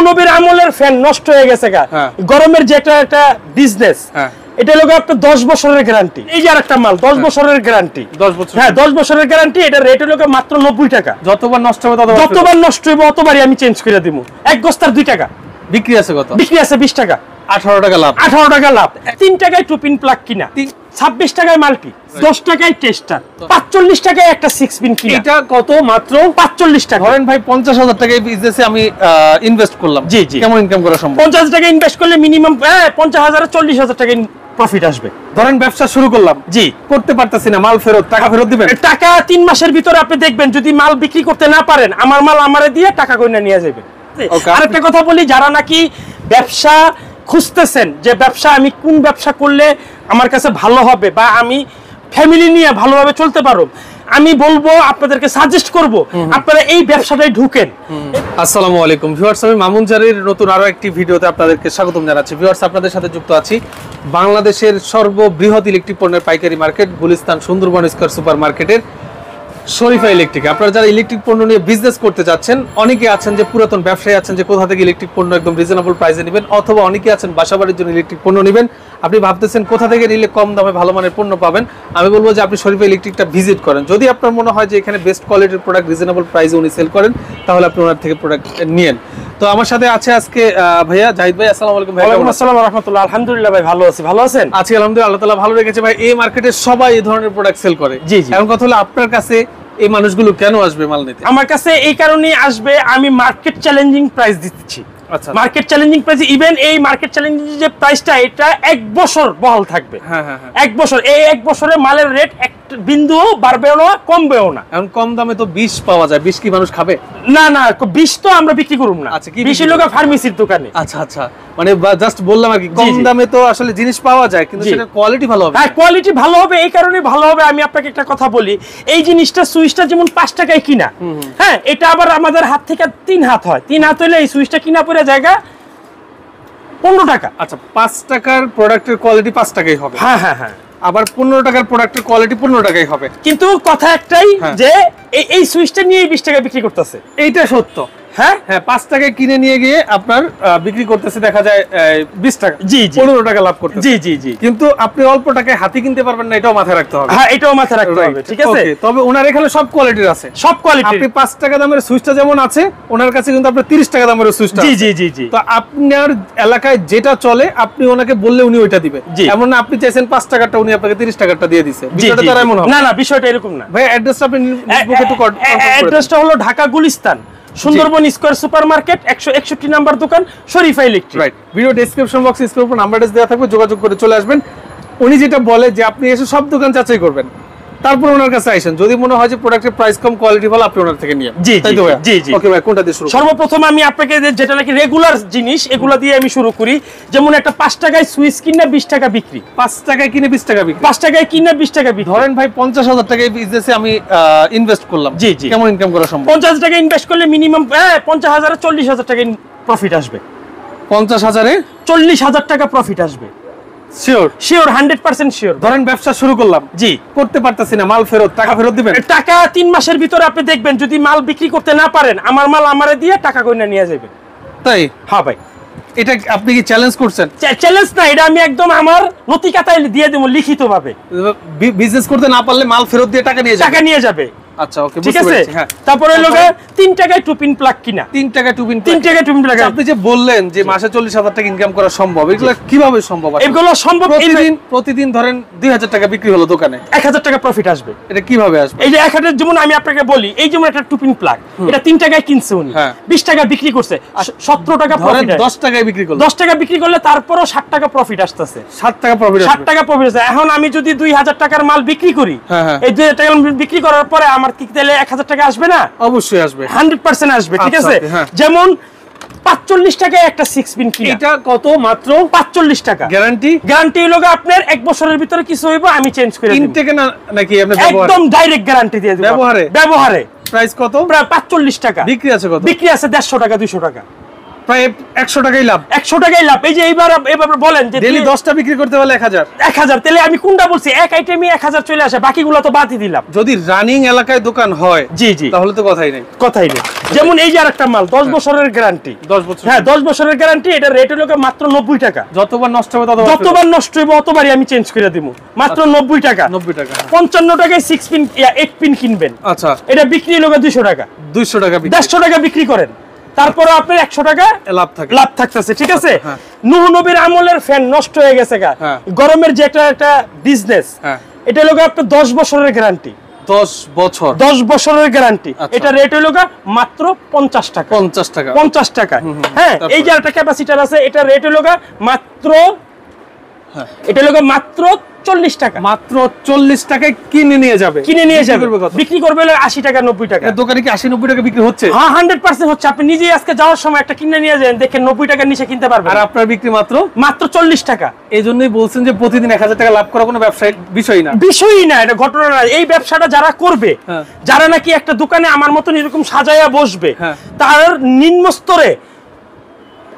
নবীর আমলের ফ্যান নষ্ট হয়ে গেছে গা, গরমের যে একটা বিজনেস, এটা লোক আপনার 10 বছরের গ্যারান্টি। এই যে আরেকটা মাল 10 বছরের গ্যারান্টি, 10 বছর, হ্যাঁ 10 বছরের গ্যারান্টি। এটা রেট হলো মাত্র 90 টাকা। যতবার নষ্ট হবে ততবারই আমি চেঞ্জ করে দিব। এক বস্তার 2 টাকা বিক্রি আছে। কত বিক্রি আছে? 20 টাকা, 18 টাকা লাভ। 18 টাকা লাভ। 3 টাকায় টুপিন প্লাগ কিনা, 26 টাকায় মাল্টি, 10 টাকায় টেস্টার, 45 টাকায় একটা 6 পিন কিনা। এটা কত? মাত্র 45 টাকা। ধরেন ভাই 50,000 টাকা এই বিজনেসে আমি ইনভেস্ট করলাম, জি জি, কেমন ইনকাম করা সম্ভব? 50 টাকা ইনভেস্ট করলে মিনিমাম 50,000 এ 40,000 টাকা প্রফিট আসবে। ধরেন ব্যবসা শুরু করলাম, জি, করতে পারতাছি না, মাল ফেরত, টাকা ফেরত দিবেন? টাকা 3 মাসের ভিতরে আপনি দেখবেন, যদি মাল বিক্রি করতে না পারেন, আমার মাল আমারে দিয়ে টাকা কইনা নিয়ে যাবেন। আরেকটা কথা বলি, যারা নাকি ব্যবসা খুঁজতেছেন যে ব্যবসা আমি কোন ব্যবসা করলে আমার কাছে ভালো হবে বা আমি ফ্যামিলি নিয়ে ভালোভাবে চলতে পারো, আমি বলবো আপনাদেরকে সাজেস্ট করব আপনারা এই ব্যবসাটায় ঢুকেন। আসসালামু আলাইকুম ভিউয়ার্স, আমি মামুন জারির নতুন আরো একটি ভিডিওতে আপনাদেরকে স্বাগতম জানাচ্ছি। ভিউয়ার্স, আপনাদের সাথে যুক্ত আছি বাংলাদেশের সর্ববৃহৎ ইলেকট্রিক পণ্যের পাইকারি market Gulistan Sundarban square super মার্কেটের শরীফা ইলেকট্রিক। আপনারা যারা ইলেকট্রিক পণ্য নিয়ে বিজনেস করতে যাচ্ছেন, অনেকে আছেন যে পুরাতন ব্যবসায়ী আছেন যে কোথা থেকে ইলেকট্রিক পণ্য একদম রিজনেবল প্রাইসে নেবেন, অথবা অনেকে আছেন বাসাবাড়ির জন্য ইলেকট্রিক পণ্য নেবেন, আপনি ভাবতেছেন কোথা থেকে নিলে কম দামে ভালো মানের পণ্য পাবেন। আমি বলবো যে আপনি শরীফা ইলেকট্রিকটা ভিজিট করেন। যদি আপনার মনে হয় যে এখানে বেস্ট কোয়ালিটির প্রোডাক্ট রিজনেবল প্রাইসে উনি সেল করেন, তাহলে আপনি ওনার থেকে প্রোডাক্ট নিয়েন। তো আমার সাথে আছে আজকে ভাইয়া জাহিদ ভাই। আসসালামু আলাইকুম ভাই। ওয়ালাইকুম আসসালাম ওয়া রাহমাতুল্লাহ। আলহামদুলিল্লাহ ভাই, ভালো আছি। ভালো আছেন? আছি আলহামদুলিল্লাহ, আল্লাহ তাআলা ভালো রেখেছে ভাই। এই মার্কেটে সবাই এই ধরনের প্রোডাক্ট সেল করে। জি জি। এখন কথা হলো আপনার কাছে এই মানুষগুলো কেন আসবে মাল নিতে? আমার কাছে এই কারণেই আসবে, আমি মার্কেট চ্যালেঞ্জিং প্রাইস দিচ্ছি। আচ্ছা, মার্কেট চ্যালেঞ্জিং প্রাইস, ইভেন এই মার্কেট চ্যালেঞ্জিং যে প্রাইসটা, এটা 1 বছর বহাল থাকবে। হ্যাঁ হ্যাঁ, 1 বছর। এই 1 বছরে মালের রেট এক বিন্দুও বাড়বেও না, কমবেও না। এখন কম দামে তো 20 পাওয়া যায়, 20 কি মানুষ খাবে? না না, 20 তো আমরা বিক্রি করব না। আচ্ছা, কি 20 লোক ফার্মেসির দোকানে। আচ্ছা আচ্ছা, মানে জাস্ট বললাম আর কি, কম দামে তো আসলে জিনিস পাওয়া যায়, কিন্তু সেটা কোয়ালিটি ভালো হবে। হ্যাঁ, কোয়ালিটি ভালো হবে, এই কারণে ভালো হবে। আমি আপনাকে একটা কথা বলি, এই জিনিসটা সুইচটা যেমন 5 টাকায় কিনা, হ্যাঁ, এটা আবার আমাদের হাত থেকে 3 হাত হয়। 3 হাত হলে এই সুইচটা কিনা পড়ে জায়গা 15 টাকা। আচ্ছা, 5 টাকার প্রোডাক্টের কোয়ালিটি 5 টাকাই হবে। হ্যাঁ হ্যাঁ হ্যাঁ, আবার 15 টাকার প্রোডাক্টের কোয়ালিটি 15 টাকাই হবে। কিন্তু কথা একটাই, যে এই সুইচটা নিয়ে 20 টাকা বিক্রি করতেছে, এইটা সত্য। হ্যাঁ হ্যাঁ, 5 টাকায় কিনে নিয়ে গিয়ে আপনার বিক্রি করতেছে, দেখা যায় 20 টাকা, জি জি, 15 টাকা লাভ করতেছে। জি জি জি। কিন্তু আপনি অল্প টাকায় হাতি কিনতে পারবেন না, এটাও মাথায় রাখতে হবে। হ্যাঁ, এটাও মাথায় রাখতে হবে, ঠিক আছে। তবে ওনার এখানে সব কোয়ালিটির আছে, সব কোয়ালিটি। আপনি 5 টাকা দামের সুইচটা যেমন আছে, ওনার কাছে কিন্তু আপনার 30 টাকা দামের সুইচটা। জি জি জি জি। তো আপনার এলাকায় যেটা চলে, আপনি ওনাকে বললে উনি ওইটা দিবে। এমন না আপনি চাইছেন 5 টাকাটা, উনি আপনাকে 30 টাকাটা দিয়ে দিছে। বিষয়টা তার এমন হবে না। না, বিষয়টা এরকম না ভাই। অ্যাড্রেসটা আপনি নিচে একটু কনফার্ম করুন। অ্যাড্রেসটা হলো Dhaka Gulistan Sundarban square super market, 161 number দোকান, Sharifa electric. Right. Video description বক্সে স্ক্রিনের উপর নাম্বার দেওয়া থাকবে, যোগাযোগ করে চলে আসবেন। উনি যেটা বলে যে আপনি এসে সব দোকান যাচাই করবেন, তারপর ওনার কাছে আইসেন। যদি মনে হয় যে প্রোডাক্টের প্রাইস কম, কোয়ালিটি ভালো, আপনি ওনার থেকে নিয়ে। জি জি জি। ওকে ভাই, কোনটা দিয়ে শুরু? সর্বপ্রথম আমি আপনাকে যেটা নাকি রেগুলার জিনিস, এগুলা দিয়ে আমি শুরু করি। যেমন একটা 5 টাকায় সুইচ কিনে 20 টাকা বিক্রি। 5 টাকায় কিনে 20 টাকা বিক্রি। 5 টাকায় কিনে 20 টাকা বিক্রি। ধরেন ভাই 50,000 টাকা এই বিজনেসে আমি ইনভেস্ট করলাম, জি জি, কেমন ইনকাম করা সম্ভব? 50 টাকা ইনভেস্ট করলে মিনিমাম 50,000 এ 40,000 টাকা প্রফিট আসবে। 50,000 এ 40,000 টাকা প্রফিট আসবে। Sure sure, 100% sure. ধরেন ব্যবসা শুরু করলাম, জি, করতে পারতাছি না, মাল ফেরত, টাকা ফেরত দিবেন? টাকা 3 মাসের ভিতরে আপনি দেখবেন, যদি মাল বিক্রি করতে না পারেন, আমার মাল আমারে দিয়ে টাকা কইনা নিয়ে যাবেন। তাই? হ্যাঁ ভাই। এটা আপনি কি চ্যালেঞ্জ করছেন? চ্যালেঞ্জ না, এটা আমি একদম আমার নথি খাতায় দিয়ে দেব লিখিতভাবে। বিজনেস করতে না পারলে মাল ফেরত দিয়ে টাকা নিয়ে যাবে। টাকা নিয়ে যাবে। আচ্ছা, ওকে, ঠিক আছে। হ্যাঁ, তারপরে লোকে 3 টাকায় টুপিন প্লাগ কিনা। 3 টাকায় টুপিন প্লাগ। আপনি যে বললেন যে মাসে 40,000 টাকা ইনকাম করা সম্ভব, এগুলো কিভাবে সম্ভব? এগুলো সম্ভব, প্রতিদিন ধরেন 2000 টাকা বিক্রি হলো দোকানে, 1000 টাকা প্রফিট আসবে। এটা কিভাবে আসবে? এই যে 1000, যেমন আমি আপনাকে বলি, এই যেমন একটা টুপিন প্লাগ, এটা 3 টাকায় কিনছে উনি, 20 টাকা বিক্রি করছে, 17 টাকা প্রফিট। 10 টাকায় বিক্রি করলে, 10 টাকা বিক্রি করলে তারপরও 60 টাকা প্রফিট আসতেছে। 60 টাকা প্রফিট, 60 টাকা প্রফিট আছে। এখন আমি যদি 2000 টাকার মাল বিক্রি করি, এই 2000 টাকা বিক্রি করার পরে আমার কি তাহলে 1000 টাকা আসবে না? অবশ্যই আসবে, 100% আসবে, ঠিক আছে। যেমন 45 টাকায় একটা 6 পিন কিনা, এটা কত? মাত্র 45 টাকা। গ্যারান্টি? গ্যারান্টি হলো আপনার 1 বছরের ভিতরে কিছু হইব, আমি চেঞ্জ করে দিব। ইনটেকে না নাকি আপনি ব্যবহার? একদম ডাইরেক্ট গ্যারান্টি দিয়ে দেব। ব্যবহারে? ব্যবহারে। প্রাইস কত? প্রায় 45 টাকা। বিক্রি আছে কত? বিক্রি আছে 150 টাকা, 200 টাকা। প্রায় 100 টাকাই লাভ। 100 টাকাই লাভ। এই যে এবার বলেন যে ডেইলি 10টা বিক্রি করতে হলে 1000 তাহলে আমি কোনটা বলছি? এক আইটেমে 1000 চলে আসে, বাকিগুলো তো বাদই দিলাম। যদি রানিং এলাকায় দোকান হয় জি জি, তাহলে তো কথাই নেই। যেমন এই যে আরেকটা মাল 10 বছরের গ্যারান্টি। 10 বছর? হ্যাঁ 10 বছরের গ্যারান্টি। এটা রেট হলো মাত্র 90 টাকা। যতবার নষ্ট হবে যতবার নষ্ট হবে অতবারই আমি চেঞ্জ করে দিব, মাত্র 90 টাকা। 90 টাকা। 55 টাকায় 6 পিন 8 পিন কিনবেন। আচ্ছা, এটা বিক্রি হলো 200 টাকা। 200 টাকা বিক্রি, 150 টাকা বিক্রি করেন, তারপরে আপনার 100 টাকা লাভ থাকতেছে। ঠিক আছে। নূহ নবীর আমলের ফ্যান নষ্ট হয়ে গেছে গা, গরমের যে একটা বিজনেস, এটা হলো আপনার 10 বছরের গ্যারান্টি। 10 বছরের গ্যারান্টি। এটা রেট হলো মাত্র 50 টাকা। 50 টাকা। হ্যাঁ, এই যে একটা ক্যাপাসিটর আছে, এটা রেট হলো মাত্র 40 টাকা। মাত্র 40 টাকায় কিনে নিয়ে যাবে। বিক্রি করবে 80 টাকা 90 টাকা। দোকানে কি 80-90 টাকা বিক্রি হচ্ছে? হ্যাঁ 100% হচ্ছে। আপনি নিজেই আজকে যাওয়ার সময় একটা কিনে নিয়ে যান, দেখেন 90 টাকার নিচে কিনতে পারবেন। আর আপনার বিক্রি মাত্র 40 টাকা। এই জন্যই বলছেন যে প্রতিদিন 1000 টাকা লাভ করা কোনো ব্যবসায়িক বিষয় না, এটা ঘটনা না। এই ব্যবসাটা যারা করবে, যারা নাকি একটা দোকানে আমার মতন এরকম সাজায়া বসবে, তার নিম্ন স্তরে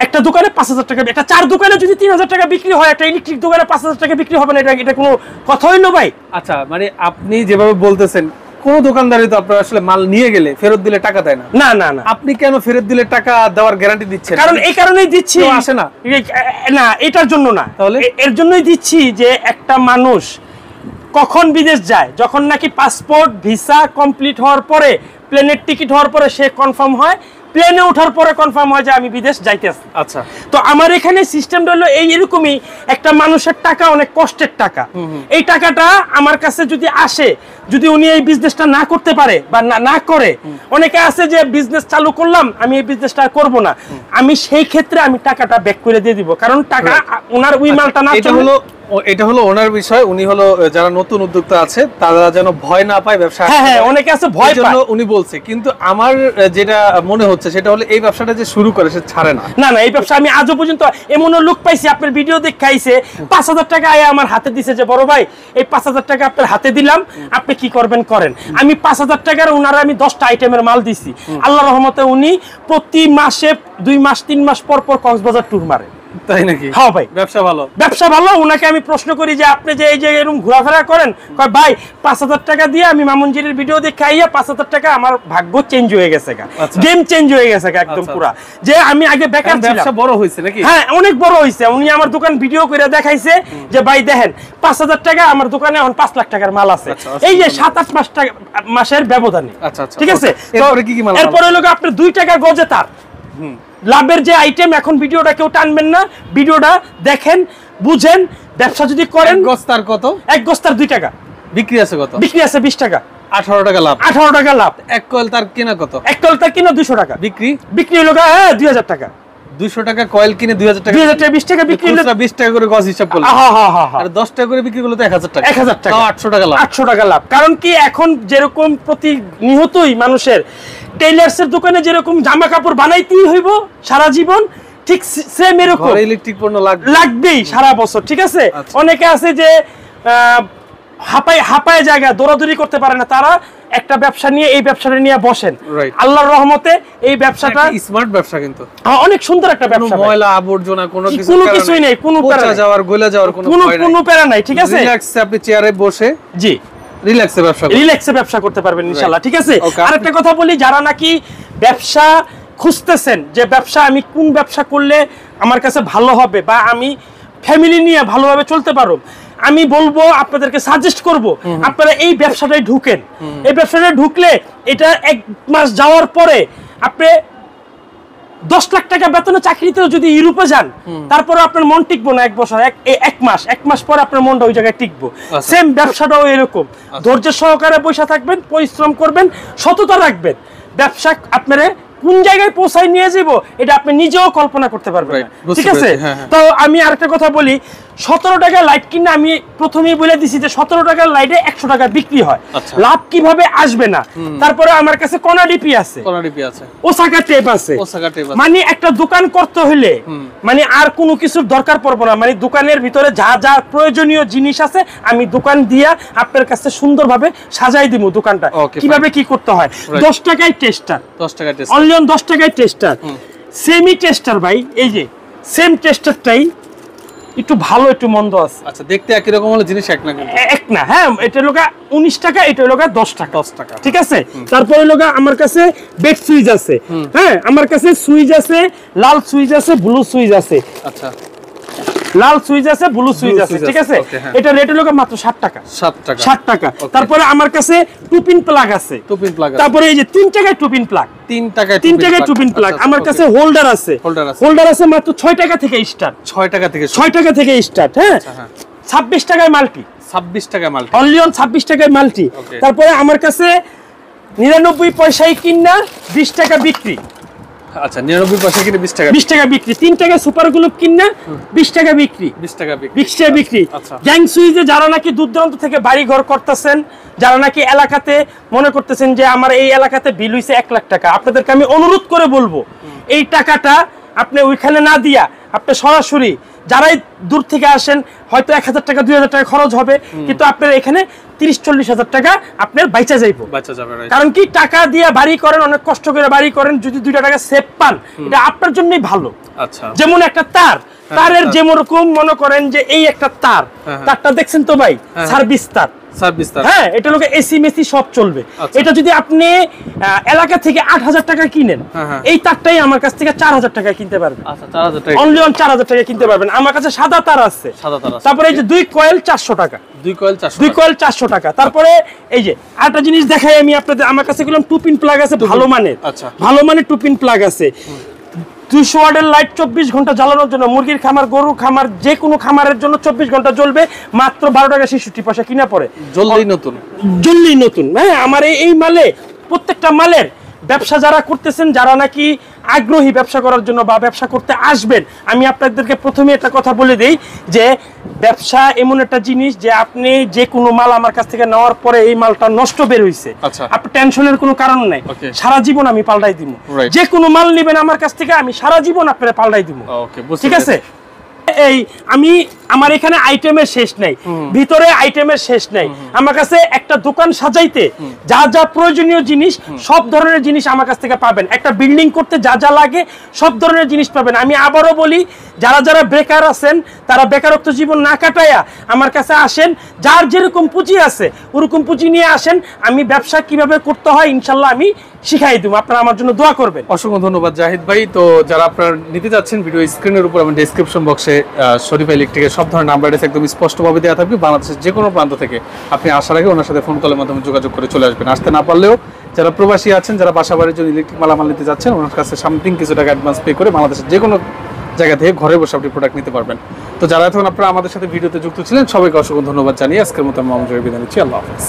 একটা দোকানে 5000 টাকা, একটা 4 দোকানে যদি 3000 টাকা বিক্রি হয়, একটা ইলেকট্রিক দোকানে 5000 টাকা বিক্রি হবে না, এটা কোনো কথা হইলো ভাই? আচ্ছা, মানে আপনি যেভাবে বলতেছেন, কোন দোকানদারই তো আপনার আসলে মাল নিয়ে গেলে ফেরত দিলে টাকা দেয় না। না না না, আপনি কেন ফেরত দিলে টাকা দেওয়ার গ্যারান্টি দিচ্ছেন? কারণ এই কারণেই দিচ্ছি, আসে না না এটার জন্য না, তাহলে এর জন্যই দিচ্ছি যে একটা মানুষ কখন বিদেশ যায়, যখন নাকি পাসপোর্ট ভিসা কমপ্লিট হওয়ার পরে, প্লেনের টিকিট হওয়ার পরে সে কনফার্ম হয়, প্লেনে ওঠার পরে কনফার্ম হয় যে আমি বিদেশ যাইতেছি। আচ্ছা, তো আমার এখানে সিস্টেমটা হলো এইরকমই, একটা মানুষের টাকা অনেক কষ্টের টাকা, এই টাকাটা আমার কাছে যদি আসে, যদি উনি এই বিজনেসটা না করতে পারে বা না করে, অনেকে আছে যে বিজনেস চালু করলাম, আমি এই বিজনেসটা করব না, আমি সেই ক্ষেত্রে আমি টাকাটা ব্যাক করে দিয়ে দিব, কারণ টাকা ওনার ওই মালটা না। এটা হলো ওনার বিষয়। উনি হলো যারা নতুন উদ্যোক্তা আছে তারা যেন ভয় না পায় ব্যবসা। হ্যাঁ, অনেকে আছে ভয় পায়, উনি বলছে। কিন্তু আমার যেটা মনে হচ্ছে সেটা হলো এই ব্যবসাটা যে শুরু করে সে ছাড়ে না। না, এই ব্যবসা আমি আজও পর্যন্ত এমনও লোক পাইছি, আপনার ভিডিও দেখাইছে, 5000 টাকা আয় আমার হাতে দিছে, যে বড় ভাই এই 5000 টাকা আপনার হাতে দিলাম, আপনি কি করবেন করেন। আমি 5000 টাকার ওনারা আমি 10টা আইটেমের মাল দিছি। আল্লাহর রহমতে উনি প্রতি মাসে 2 মাস 3 মাস পর কক্সবাজার ট্যুর মারে। তাই নাকি? হ্যাঁ ভাই, ব্যবসা ভালো। ওনাকে আমি প্রশ্ন করি যে আপনি যে এই যে এরকম ঘোরাফেরা করেন, কয় ভাই 5000 টাকা দিয়ে আমি মামুনজির ভিডিও দেখে আইয়া 5000 টাকা আমার ভাগ্য চেঞ্জ হয়ে গেছে, গেম চেঞ্জ হয়ে গেছে একদম পুরা। যে আমি আগে বেকার ছিলাম, ব্যবসা বড় হইছে নাকি? হ্যাঁ, অনেক বড় হইছে। উনি আমার দোকান ভিডিও করে দেখাইছে যে ভাই দেখেন 5000 টাকা আমার দোকানে এখন 5 লাখ টাকার মাল আছে, এই যে 7-8 মাসের ব্যবধানে। ঠিক আছে, এরপরে হলো আপনার 2 টাকা গজে তার লাভের যে আইটেম। এখন ভিডিওটা কেউ টানবেন না, ভিডিওটা দেখেন, বুঝেন। ব্যবসা যদি করেন, গস্তার কত? 1 গস্তার 2 টাকা বিক্রি আছে। কত বিক্রি আছে? 20 টাকা। 18 টাকা লাভ। 18 টাকা লাভ। 1 কয়েল তার কিনা কত? 1 কয়েল তার কিনা 200 টাকা। বিক্রি হলো 2000 টাকা। 200 টাকা কয়েল কিনে 2000 টাকা, 2000 টাকা 20 টাকা বিক্রি হলো, 20 টাকা করে গজ হিসাব করলে। আর 10 টাকা করে বিক্রি করলে তো 1000 টাকা। 1000 টাকা, 800 টাকা লাভ। 800 টাকা লাভ। কারণ কি এখন যেরকম প্রতিনিয়তই মানুষের টেইলার্সের দোকানে যেরকম জামা কাপড় বানাইতেই হইব সারা জীবন, ঠিক সেম এরকম ইলেকট্রিক পণ্য লাগবেই সারা বছর। ঠিক আছে, অনেকে আছে যে হাঁপায় জায়গা দৌড়াদৌড়ি করতে পারে না, তারা একটা ব্যবসা নিয়ে এই ব্যবসাটা নিয়ে বসেন। আল্লাহর রহমতে এই ব্যবসাটা স্মার্ট ব্যবসা, কিন্তু অনেক সুন্দর একটা ব্যবসা। ময়লা আবর্জনা কোনো কিছুই নেই, কোনো পচা যাওয়ার গলে যাওয়ার কোনো প্যারা নাই। ঠিক আছে, রিল্যাক্সে আপনি চেয়ারে বসে জি রিল্যাক্সে ব্যবসা করতে পারবেন ইনশাআল্লাহ। ঠিক আছে, আরেকটা কথা বলি, যারা নাকি ব্যবসা খুঁজতেছেন যে ব্যবসা আমি কোন ব্যবসা করলে আমার কাছে ভালো হবে বা আমি ফ্যামিলি নিয়ে ভালোভাবে চলতে পারবো, আমি বলবো আপনাদেরকে সাজেস্ট করব আপনারা এই ব্যবসাটায় ঢুকেন। এই ব্যবসাটায় ঢুকলে এটা 1 মাস যাওয়ার পরে আপনি 10 লাখ টাকা বেতনে চাকরিতেও যদি ইউরোপে যান, তারপরে আপনার মন টিকবো না 1 বছর, 1 মাস পরে আপনার মনটা ওই জায়গায় টিকবো। সেম ব্যবসাটাও এরকম, ধৈর্য সহকারে বসে থাকবেন, পরিশ্রম করবেন, সততা রাখবেন, ব্যবসা আপনারা কোন জায়গায় পৌঁছায় নিয়ে যাব এটা আপনি নিজেও কল্পনা করতে পারবেন। ঠিক আছে, তো আমি আরেকটা কথা বলি, 17 টাকা লাইট কিনে আমি প্রথমেই বলে দিছি যে 17 টাকার লাইটে 100 টাকা বিক্রি হয়, লাভ কিভাবে আসবে না। তারপরে আমার কাছে কোনাডিপি আছে, ওসাকা টেপ আছে, মানে একটা দোকান করতে হলে মানে আর কোনো কিছুর দরকার পড়বে না, মানে দোকানের ভিতরে যা যা প্রয়োজনীয় জিনিস আছে আমি দোকান দিয়া আপনার কাছে সুন্দরভাবে সাজাই দিব দোকানটা। কিভাবে কি করতে হয়, 10 টাকায় টেস্টার, 10 টাকায় টেস্টার, সেমি টেস্টার ভাই, এই যে সেম টেস্টারটাই একটু ভালো একটু মন্দ আছে। আচ্ছা, দেখতে একই রকম হলে জিনিস এক না, কিন্তু এক না। হ্যাঁ, এটা লোকা 19 টাকা, এটা লোকা 10 টাকা। 10 টাকা, ঠিক আছে। তারপরে লোকা আমার কাছে বেড সুইচ আছে। হ্যাঁ, আমার কাছে সুইচ আছে, লাল সুইচ আছে, ব্লু সুইচ আছে। আচ্ছা, লাল সুইচ আছে, ব্লু সুইচ আছে। ঠিক আছে। এটা রেট হলো মাত্র 60 টাকা। 60 টাকা। তারপরে আমার কাছে টুপিন প্লাগ আছে। তারপরে এই যে 3 টাকায় টুপিন প্লাগ, 3 টাকায় টুপিন প্লাগ। আমার কাছে হোল্ডার আছে, মাত্র 6 টাকা থেকে স্টার্ট। 6 টাকা থেকে স্টার্ট। হ্যাঁ, 26 টাকায় মাল্টি, 26 টাকা মাল্টি, অনলি অন 26 টাকায় মাল্টি। তারপরে আমার কাছে 99 পয়সায় কিনা 20 টাকা বিক্রি। আচ্ছা, 99 পয়সা কিনে 20 টাকা, 20 টাকা বিক্রি। 3 টাকা সুপার গ্লুব কিনা 20 টাকা বিক্রি, 20 টাকা বিক্রি। আচ্ছা, গ্যাং সুইচে যারা নাকি দূর দূরান্ত থেকে বাড়ি ঘর করতেছেন, যারা নাকি এলাকাতে মনে করতেছেন যে আমার এই এলাকাতে বিল হইছে 1 লাখ টাকা, আপনাদেরকে আমি অনুরোধ করে বলবো এই টাকাটা আপনি ওইখানে না দিয়া আপনি সরাসরি, যারাই দূর থেকে আসেন হয়তো 1000 টাকা 2000 টাকা খরচ হবে, কিন্তু আপনার এখানে 30-40 হাজার টাকা আপনার বাইচা যাইবো। কারণ কি, টাকা দিয়ে বাড়ি করেন, অনেক কষ্ট করে বাড়ি করেন, যদি 2 টাকা সেভ পান এটা আপনার জন্যই ভালো। আচ্ছা, যেমন একটা তারের যেরকম মনে করেন যে এই একটা তারটা দেখছেন তো ভাই, সার্ভিস তার। হ্যাঁ, এটা লোকে এসি মেসি সব চলবে। এটা যদি আপনি এলাকা থেকে 8000 টাকা কিনেন, এই তারটাই আমার কাছ থেকে 4000 টাকা কিনতে পারবেন। আচ্ছা, 4000 টাকা, অনলি অন 4000 টাকা কিনতে পারবেন। আমার কাছে সাদা তার আছে। তারপরে এই যে 2 কয়েল 400 টাকা, 2 কয়েল 400 টাকা। তারপরে এই যে আরেকটা জিনিস দেখাই আমি আপনাদের, আমার কাছে গেলাম টুপিন প্লাগ আছে ভালো মানের। আচ্ছা, ভালো মানের টুপিন প্লাগ আছে। 200 ওয়াটের লাইট 24 ঘন্টা জ্বালানোর জন্য, মুরগির খামার, গরু খামার, যে কোনো খামারের জন্য 24 ঘন্টা জ্বলবে, মাত্র 12 টাকা 66 পয়সা কিনা পড়ে। জ্বললেই নতুন। হ্যাঁ, আমার এই মালে, প্রত্যেকটা মালের ব্যবসা যারা করতেছেন, যারা নাকি আগ্রহী ব্যবসা করার জন্য বা ব্যবসা করতে আসবেন, আমি আপনাদেরকে প্রথমে একটা কথা বলে দেই যে ব্যবসা এমন একটা জিনিস যে আপনি যে কোনো মাল আমার কাছ থেকে নেওয়ার পরে এই মালটা নষ্ট বের হইছে, আপনি টেনশনের কোনো কারণ নাই। সারা জীবন আমি পাল্টাই দিব। যে কোনো মাল নেবেন আমার কাছ থেকে, আমি সারা জীবন আপনারা পাল্টাই দিব। ঠিক আছে। এই আমার এখানে আইটেমের শেষ নাই, ভিতরে আইটেমের শেষ নাই। আমার কাছে একটা দোকান সাজাইতে যা যা প্রয়োজনীয় জিনিস, সব ধরনের জিনিস আমার কাছ থেকে পাবেন। একটা বিল্ডিং করতে যা যা লাগে সব ধরনের জিনিস পাবেন। আমি আবারও বলি, যারা যারা বেকার আছেন, তারা বেকারত্ব জীবন না কাটায়া আমার কাছে আসেন। যার যেরকম পুঁজি আছে ওরকম পুঁজি নিয়ে আসেন। আমি ব্যবসা কিভাবে করতে হয় ইনশাল্লাহ আমি শিখাই দেব। আপনারা আমার জন্য দোয়া করবেন। অসংখ্য ধন্যবাদ জাহিদ ভাই। তো যারা আপনারা নিতে যাচ্ছেন, ভিডিও স্ক্রিনের উপর এবং ডেসক্রিপশন বক্সে শরীফ ইলেকট্রিকের সব ধরনের নাম্বার একদম স্পষ্টভাবে দেওয়া থাকবে। বাংলাদেশের যে কোনো প্রান্ত থেকে আপনি আসার আগে ওনার সাথে ফোন কলের মাধ্যমে যোগাযোগ করে চলে আসবেন। আসতে না পারলেও যারা প্রবাসী আছেন, যারা বাসা বাড়ির জন্য ইলেকট্রিক মালামাল নিতে যাচ্ছেন, ওনার কাছে সামথিং কিছু টাকা অ্যাডভান্স পে করে বাংলাদেশের যে কোনো জায়গা থেকে ঘরে বসে আপনি প্রোডাক্ট নিতে পারবেন। তো যারা এখন আপনারা আমাদের সাথে ভিডিওতে যুক্ত ছিলেন, সবাইকে অসংখ্য ধন্যবাদ জানিয়ে আজকের মতো আমি বিদায় নিচ্ছি। আল্লাহ হাফেজ।